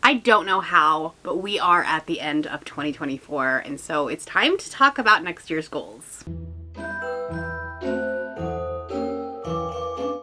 I don't know how, but we are at the end of 2024, and so it's time to talk about next year's goals.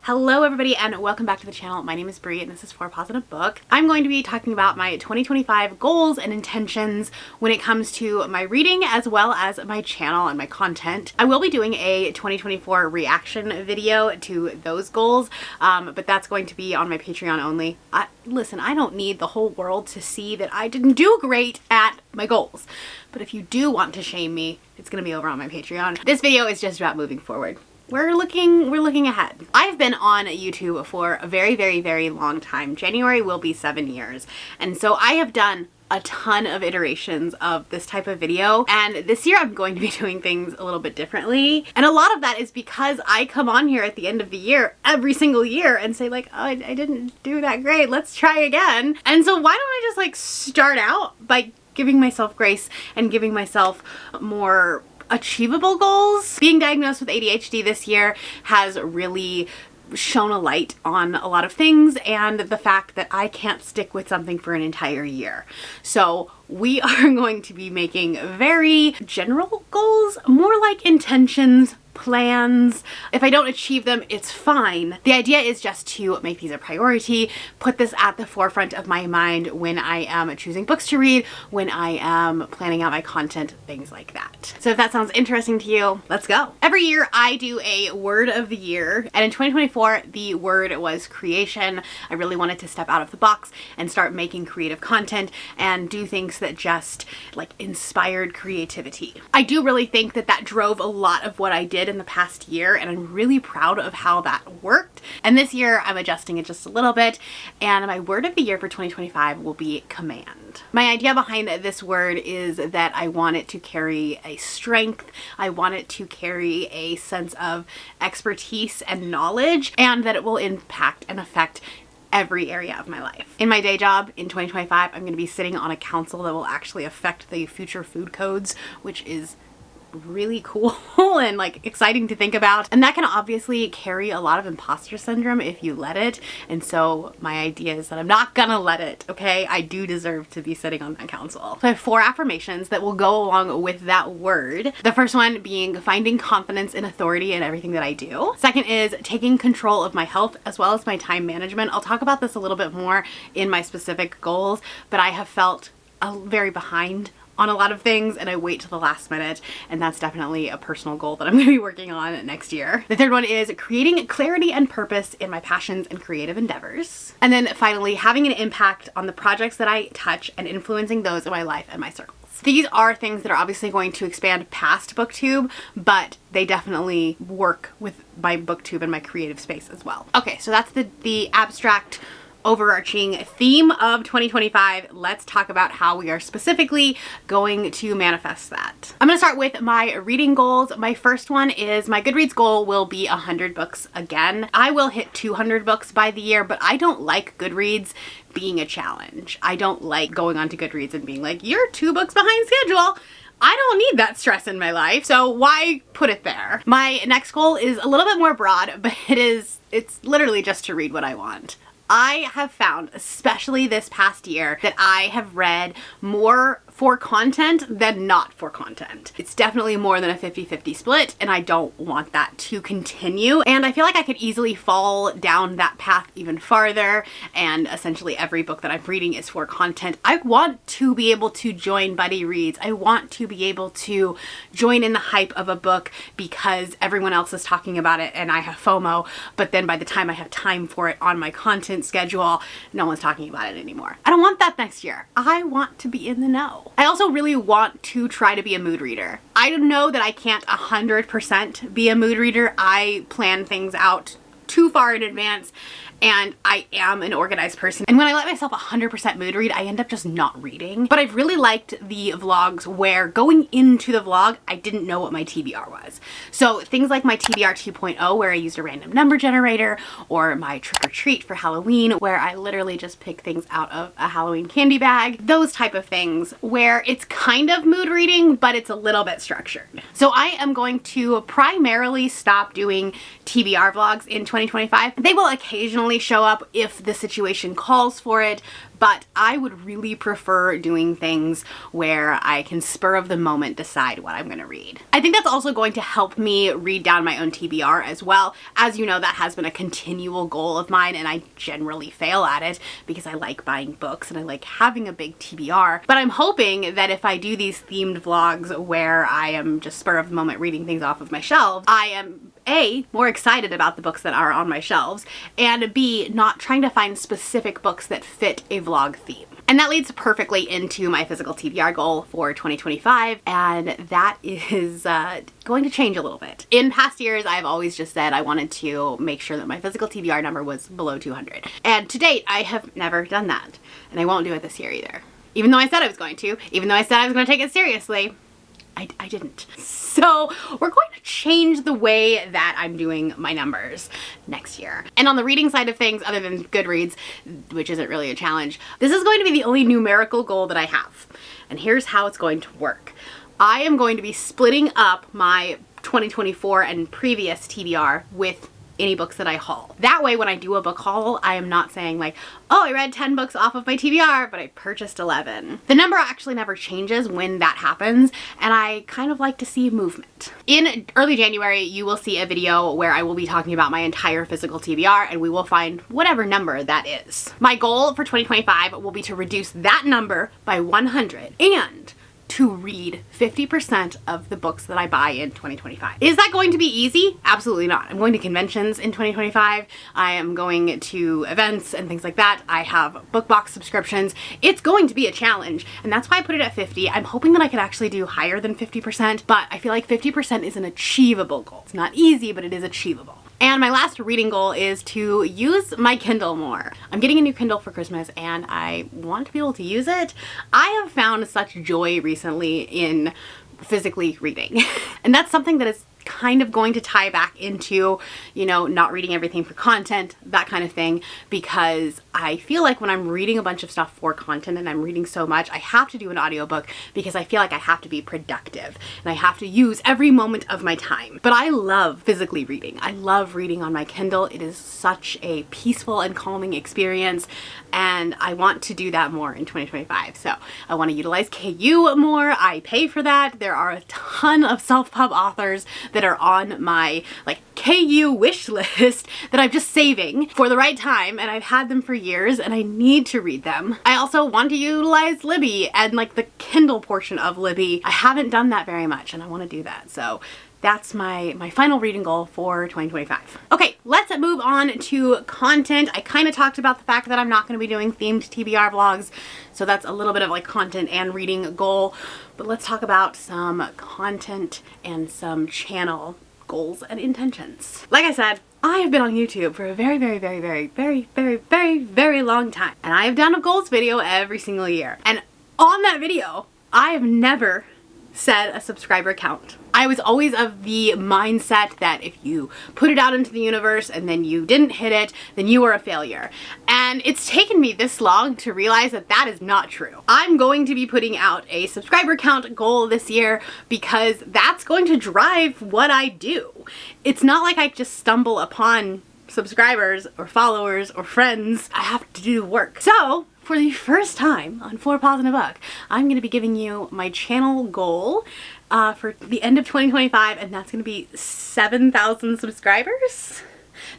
Hello everybody and welcome back to the channel. My name is Bree and this is For Paws in a Book. I'm going to be talking about my 2025 goals and intentions when it comes to my reading as well as my channel and my content. I will be doing a 2024 reaction video to those goals, but that's going to be on my Patreon only. Listen, I don't need the whole world to see that I didn't do great at my goals. But if you do want to shame me, it's going to be over on my Patreon. This video is just about moving forward. We're looking ahead. I've been on YouTube for a very long time. January will be 7 years. And so I have done a ton of iterations of this type of video, and this year I'm going to be doing things a little bit differently. And a lot of that is because I come on here at the end of the year every single year and say like, oh, I didn't do that great, let's try again. And so why don't I just like start out by giving myself grace and giving myself more achievable goals. Being diagnosed with ADHD this year has really shone a light on a lot of things and the fact that I can't stick with something for an entire year. So we are going to be making very general goals, more like intentions, plans. If I don't achieve them, it's fine. The idea is just to make these a priority, put this at the forefront of my mind when I am choosing books to read, when I am planning out my content, things like that. So if that sounds interesting to you, let's go. Every year I do a word of the year, and in 2024 the word was creation. I really wanted to step out of the box and start making creative content and do things that just like inspired creativity. I do really think that that drove a lot of what I did in the past year, and I'm really proud of how that worked. And this year I'm adjusting it just a little bit, and my word of the year for 2025 will be command. My idea behind this word is that I want it to carry a strength, I want it to carry a sense of expertise and knowledge, and that it will impact and affect every area of my life. In my day job in 2025, I'm going to be sitting on a council that will actually affect the future food codes, which is really cool and like exciting to think about. And that can obviously carry a lot of imposter syndrome if you let it. And so my idea is that I'm not gonna let it, okay? I do deserve to be sitting on that council. So I have 4 affirmations that will go along with that word. The first one being finding confidence and authority in everything that I do. Second is taking control of my health as well as my time management. I'll talk about this a little bit more in my specific goals, but I have felt very behind on a lot of things and I wait till the last minute, and that's definitely a personal goal that I'm going to be working on next year. The third one is creating clarity and purpose in my passions and creative endeavors. And then finally, having an impact on the projects that I touch and influencing those in my life and my circles. These are things that are obviously going to expand past BookTube, but they definitely work with my BookTube and my creative space as well. Okay, so that's the abstract overarching theme of 2025. Let's talk about how we are specifically going to manifest that. I'm going to start with my reading goals. My first one is my Goodreads goal will be 100 books again. I will hit 200 books by the year, but I don't like Goodreads being a challenge. I don't like going onto Goodreads and being like, you're 2 books behind schedule. I don't need that stress in my life, so why put it there? My next goal is a little bit more broad, but it's literally just to read what I want. I have found, especially this past year, that I have read more for content than not for content. It's definitely more than a 50-50 split, and I don't want that to continue. And I feel like I could easily fall down that path even farther, and essentially every book that I'm reading is for content. I want to be able to join buddy reads. I want to be able to join in the hype of a book because everyone else is talking about it and I have FOMO, but then by the time I have time for it on my content schedule, no one's talking about it anymore. I don't want that next year. I want to be in the know. I also really want to try to be a mood reader. I know that I can't 100% be a mood reader. I plan things out too far in advance, and I am an organized person. And when I let myself 100% mood read, I end up just not reading. But I've really liked the vlogs where going into the vlog, I didn't know what my TBR was. So things like my TBR 2.0 where I used a random number generator, or my trick or treat for Halloween where I literally just pick things out of a Halloween candy bag. Those type of things where it's kind of mood reading, but it's a little bit structured. So I am going to primarily stop doing TBR vlogs in 2025. They will occasionally occasionally show up if the situation calls for it, but I would really prefer doing things where I can spur of the moment decide what I'm going to read. I think that's also going to help me read down my own TBR as well. As you know, that has been a continual goal of mine, and I generally fail at it because I like buying books and I like having a big TBR. But I'm hoping that if I do these themed vlogs where I am just spur of the moment reading things off of my shelves, I am A, more excited about the books that are on my shelves, and B, not trying to find specific books that fit a vlog theme. And that leads perfectly into my physical TBR goal for 2025, and that is going to change a little bit. In past years, I've always just said I wanted to make sure that my physical TBR number was below 200. And to date, I have never done that, and I won't do it this year either. Even though I said I was going to, even though I said I was going to take it seriously, I didn't. So we're going to change the way that I'm doing my numbers next year. And on the reading side of things, other than Goodreads, which isn't really a challenge, this is going to be the only numerical goal that I have. And here's how it's going to work. I am going to be splitting up my 2024 and previous TBR with any books that I haul. That way, when I do a book haul, I am not saying like, oh, I read 10 books off of my TBR, but I purchased 11. The number actually never changes when that happens, and I kind of like to see movement. In early January, you will see a video where I will be talking about my entire physical TBR, and we will find whatever number that is. My goal for 2025 will be to reduce that number by 100 and to read 50% of the books that I buy in 2025. Is that going to be easy? Absolutely not. I'm going to conventions in 2025. I am going to events and things like that. I have book box subscriptions. It's going to be a challenge, and that's why I put it at 50. I'm hoping that I could actually do higher than 50%, but I feel like 50% is an achievable goal. It's not easy, but it is achievable. And my last reading goal is to use my Kindle more. I'm getting a new Kindle for Christmas and I want to be able to use it. I have found such joy recently in physically reading. And that's something that is kind of going to tie back into, you know, not reading everything for content, that kind of thing, because I feel like when I'm reading a bunch of stuff for content and I'm reading so much, I have to do an audiobook because I feel like I have to be productive and I have to use every moment of my time. But I love physically reading. I love reading on my Kindle. It is such a peaceful and calming experience, and I want to do that more in 2025. So I want to utilize KU more. I pay for that. There are a ton of self-pub authors that are on my like KU wish list that I'm just saving for the right time, and I've had them for years and I need to read them. I also want to utilize Libby and like the Kindle portion of Libby. I haven't done that very much and I want to do that. So that's my final reading goal for 2025. Okay, let's move on to content. I kind of talked about the fact that I'm not going to be doing themed TBR vlogs, so that's a little bit of like content and reading goal. But let's talk about some content and some channel goals and intentions. Like I said, I have been on YouTube for a very long time, and I have done a goals video every single year. And on that video, I have never said a subscriber count. I was always of the mindset that if you put it out into the universe and then you didn't hit it, then you were a failure. And it's taken me this long to realize that that is not true. I'm going to be putting out a subscriber count goal this year because that's going to drive what I do. It's not like I just stumble upon subscribers or followers or friends. I have to do work. So for the first time on 4 Paws in a Book, I'm going to be giving you my channel goal for the end of 2025, and that's going to be 7,000 subscribers.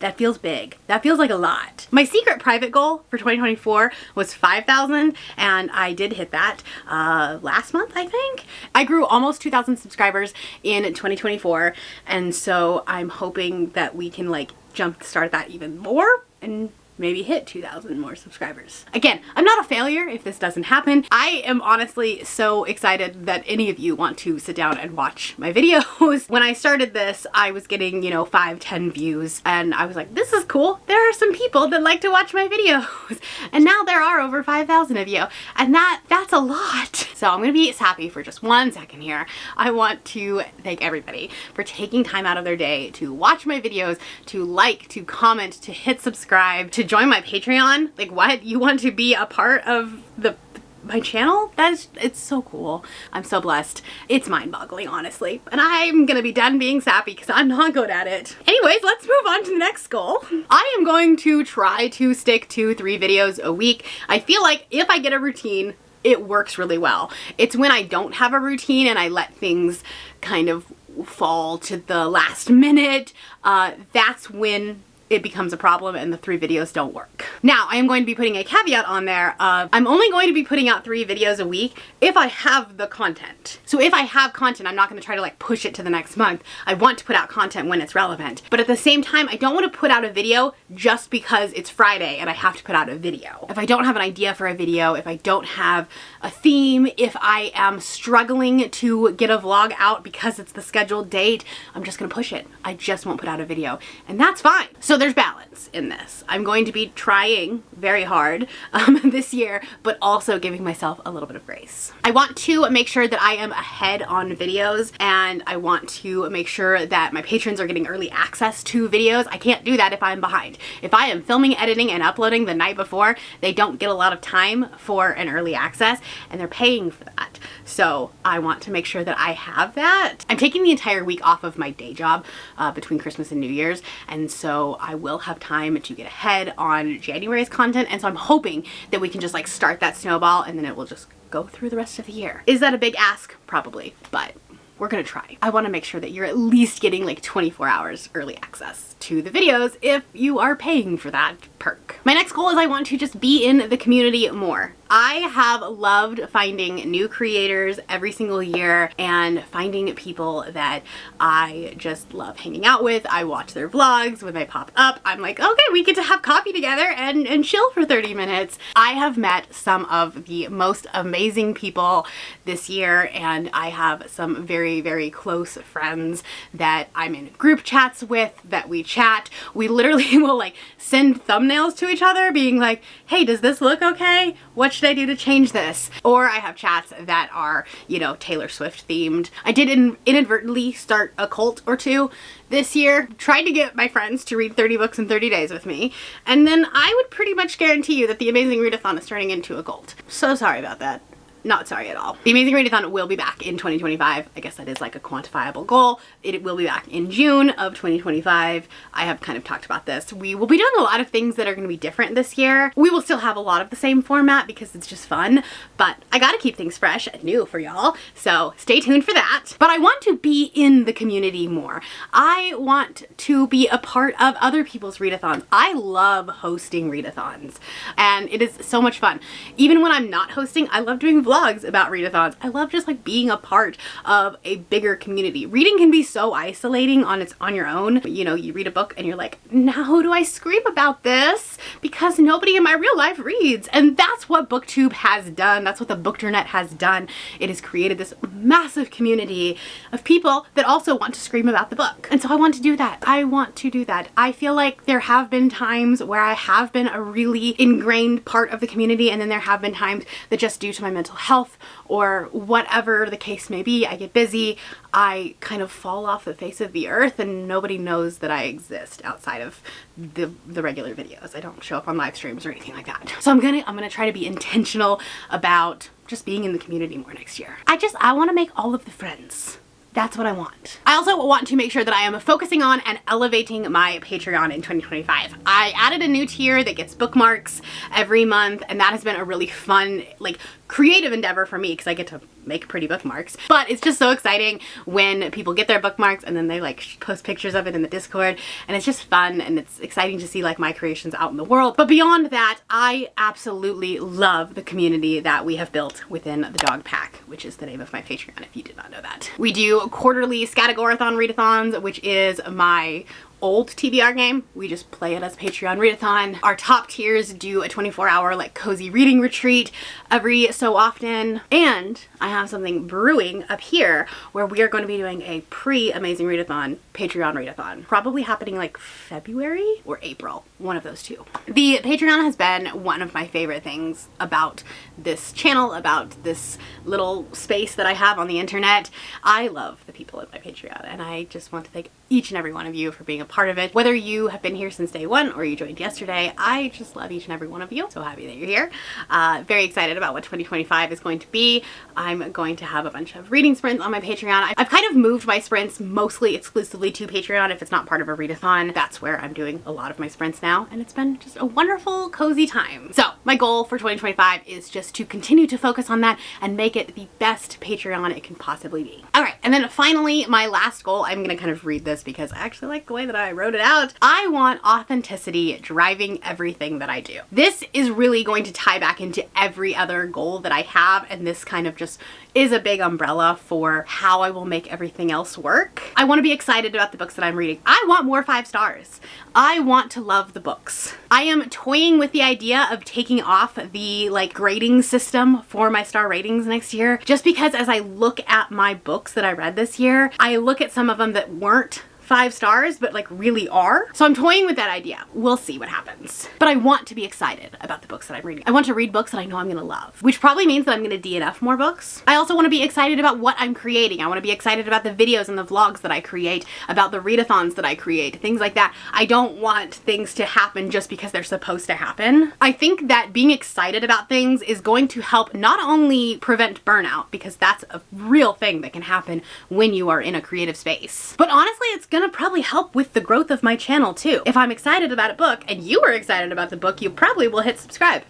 That feels big. That feels like a lot. My secret private goal for 2024 was 5,000, and I did hit that last month, I think. I grew almost 2,000 subscribers in 2024, and so I'm hoping that we can like jumpstart that even more and maybe hit 2,000 more subscribers. Again, I'm not a failure if this doesn't happen. I am honestly so excited that any of you want to sit down and watch my videos. When I started this, I was getting, you know, 5-10 views, and I was like, this is cool. There are some people that like to watch my videos. And now there are over 5,000 of you, and that's a lot. So I'm gonna be sappy for just 1 second here. I want to thank everybody for taking time out of their day to watch my videos, to like, to comment, to hit subscribe, to join my Patreon. Like, what? You want to be a part of my channel, it's so cool. I'm so blessed. It's mind-boggling, honestly. And I'm gonna be done being sappy because I'm not good at it. Anyways, let's move on to the next goal. I am going to try to stick to 3 videos a week. I feel like if I get a routine, it works really well. It's when I don't have a routine and I let things kind of fall to the last minute, that's when it becomes a problem and the 3 videos don't work. Now, I am going to be putting a caveat on there of I'm only going to be putting out 3 videos a week if I have the content. So if I have content, I'm not going to try to like push it to the next month. I want to put out content when it's relevant. But at the same time, I don't want to put out a video just because it's Friday and I have to put out a video. If I don't have an idea for a video, if I don't have a theme, if I am struggling to get a vlog out because it's the scheduled date, I'm just going to push it. I just won't put out a video. And that's fine. So there's balance in this. I'm going to be trying very hard this year, but also giving myself a little bit of grace. I want to make sure that I am ahead on videos, and I want to make sure that my patrons are getting early access to videos. I can't do that if I'm behind. If I am filming, editing, and uploading the night before, they don't get a lot of time for an early access, and they're paying for that. So I want to make sure that I have that. I'm taking the entire week off of my day job between Christmas and New Year's, and so I will have time to get ahead on January's content, and so I'm hoping that we can just like start that snowball and then it will just go through the rest of the year. Is that a big ask? Probably, but we're gonna try. I want to make sure that you're at least getting like 24 hours early access to the videos if you are paying for that perk. My next goal is I want to just be in the community more. I have loved finding new creators every single year and finding people that I just love hanging out with. I watch their vlogs when they pop up. I'm like, okay, we get to have coffee together and chill for 30 minutes. I have met some of the most amazing people this year, and I have some very, very close friends that I'm in group chats with, that we chat. We literally will like send thumbnails to each other being like, hey, does this look okay? What should I do to change this? Or I have chats that are, you know, Taylor Swift themed. I did inadvertently start a cult or 2 this year. Tried to get my friends to read 30 books in 30 days with me. And then I would pretty much guarantee you that the Amazing Readathon is turning into a cult. So sorry about that. Not sorry at all. The Amazing Readathon will be back in 2025. I guess that is like a quantifiable goal. It will be back in June of 2025. I have kind of talked about this. We will be doing a lot of things that are going to be different this year. We will still have a lot of the same format because it's just fun, but I gotta keep things fresh and new for y'all. So stay tuned for that. But I want to be in the community more. I want to be a part of other people's readathons. I love hosting readathons and it is so much fun. Even when I'm not hosting, I love doing vlogs about readathons. I love just like being a part of a bigger community. Reading can be so isolating on your own. You know, you read a book and you're like, now who do I scream about this? Because nobody in my real life reads. And that's what BookTube has done. That's what the Bookternet has done. It has created this massive community of people that also want to scream about the book. And so I want to do that. I want to do that. I feel like there have been times where I have been a really ingrained part of the community, and then there have been times that just due to my mental health or whatever the case may be, I get busy, I kind of fall off the face of the earth and nobody knows that I exist outside of the regular videos. I don't show up on live streams or anything like that. So I'm gonna try to be intentional about just being in the community more next year. I want to make all of the friends. That's what I want. I also want to make sure that I am focusing on and elevating my Patreon in 2025. I added a new tier that gets bookmarks every month, and that has been a really fun, like, creative endeavor for me because I get to make pretty bookmarks. But it's just so exciting when people get their bookmarks and then they like post pictures of it in the Discord, and it's just fun and it's exciting to see like my creations out in the world. But beyond that, I absolutely love the community that we have built within the Dog Pack, which is the name of my Patreon if you did not know that. We do quarterly Scatagorathon readathons, which is my old TBR game. We just play it as Patreon readathon. Our top tiers do a 24-hour like cozy reading retreat every so often. And I have something brewing up here where we are going to be doing a pre-Amazing Readathon Patreon readathon. Probably happening like February or April, one of those two. The Patreon has been one of my favorite things about this channel, about this little space that I have on the internet. I love the people at my Patreon, and I just want to thank each and every one of you for being a part of it. Whether you have been here since day one or you joined yesterday, I just love each and every one of you. So happy that you're here. Very excited about what 2025 is going to be. I'm going to have a bunch of reading sprints on my Patreon. I've kind of moved my sprints mostly exclusively to Patreon if it's not part of a readathon. That's where I'm doing a lot of my sprints now, and it's been just a wonderful, cozy time. So my goal for 2025 is just to continue to focus on that and make it the best Patreon it can possibly be. All right, and then finally, my last goal, I'm gonna kind of read this because I actually like the way that I wrote it out. I want authenticity driving everything that I do. This is really going to tie back into every other goal that I have, and this kind of just is a big umbrella for how I will make everything else work. I want to be excited about the books that I'm reading. I want more 5 stars. I want to love the books. I am toying with the idea of taking off the grading system for my star ratings next year, just because as I look at my books that I read this year, I look at some of them that weren't 5 stars, but really are. So I'm toying with that idea. We'll see what happens. But I want to be excited about the books that I'm reading. I want to read books that I know I'm gonna love, which probably means that I'm gonna DNF more books. I also want to be excited about what I'm creating. I want to be excited about the videos and the vlogs that I create, about the readathons that I create, things like that. I don't want things to happen just because they're supposed to happen. I think that being excited about things is going to help not only prevent burnout, because that's a real thing that can happen when you are in a creative space, but honestly, it's gonna probably help with the growth of my channel too. If I'm excited about a book and you are excited about the book, you probably will hit subscribe.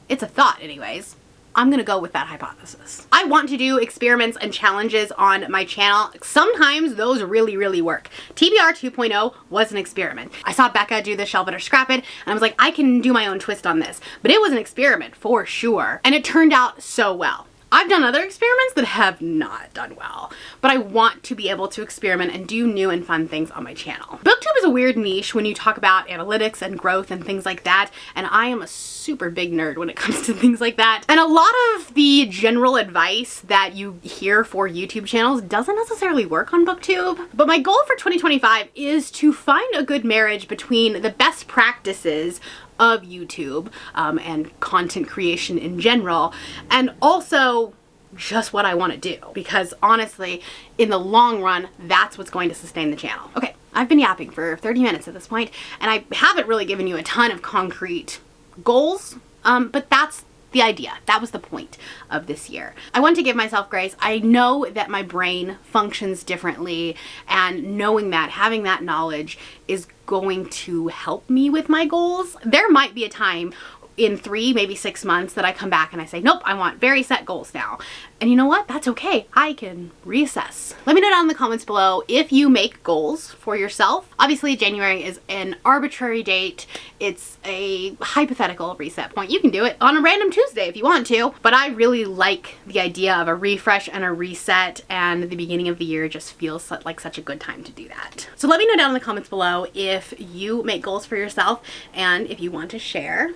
It's a thought anyways. I'm gonna go with that hypothesis. I want to do experiments and challenges on my channel. Sometimes those really work. TBR 2.0 was an experiment. I saw Becca do the Shelve It or Scrap It, and I was like, I can do my own twist on this. But it was an experiment for sure, and it turned out so well. I've done other experiments that have not done well, but I want to be able to experiment and do new and fun things on my channel. BookTube is a weird niche when you talk about analytics and growth and things like that, and I am a super big nerd when it comes to things like that. And a lot of the general advice that you hear for YouTube channels doesn't necessarily work on BookTube. But my goal for 2025 is to find a good marriage between the best practices of YouTube and content creation in general, and also just what I want to do, because honestly, in the long run, that's what's going to sustain the channel. Okay, I've been yapping for 30 minutes at this point, and I haven't really given you a ton of concrete goals, but that's the idea. That was the point of this year. I want to give myself grace. I know that my brain functions differently, and knowing that, having that knowledge is going to help me with my goals. There might be a time in 3, maybe 6 months that I come back and I say, nope, I want very set goals now. And you know what? That's okay. I can reassess. Let me know down in the comments below if you make goals for yourself. Obviously, January is an arbitrary date. It's a hypothetical reset point. You can do it on a random Tuesday if you want to, but I really like the idea of a refresh and a reset, and the beginning of the year just feels like such a good time to do that. So let me know down in the comments below if you make goals for yourself, and if you want to share,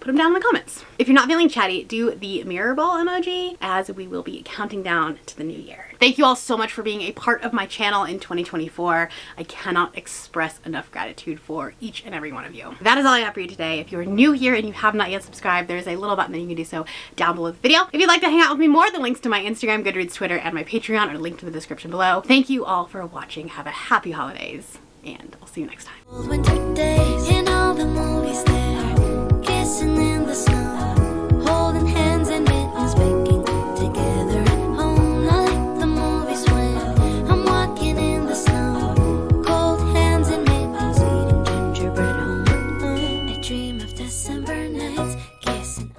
put them down in the comments. If you're not feeling chatty, do the mirror ball emoji, as we will be counting down to the new year. Thank you all so much for being a part of my channel in 2024. I cannot express enough gratitude for each and every one of you. That is all I have for you today. If you're new here and you have not yet subscribed, there's a little button that you can do so down below the video. If you'd like to hang out with me more, the links to my Instagram, Goodreads, Twitter, and my Patreon are linked in the description below. Thank you all for watching. Have a happy holidays, and I'll see you next time. Winter days in all the movies there, kissing in the snow.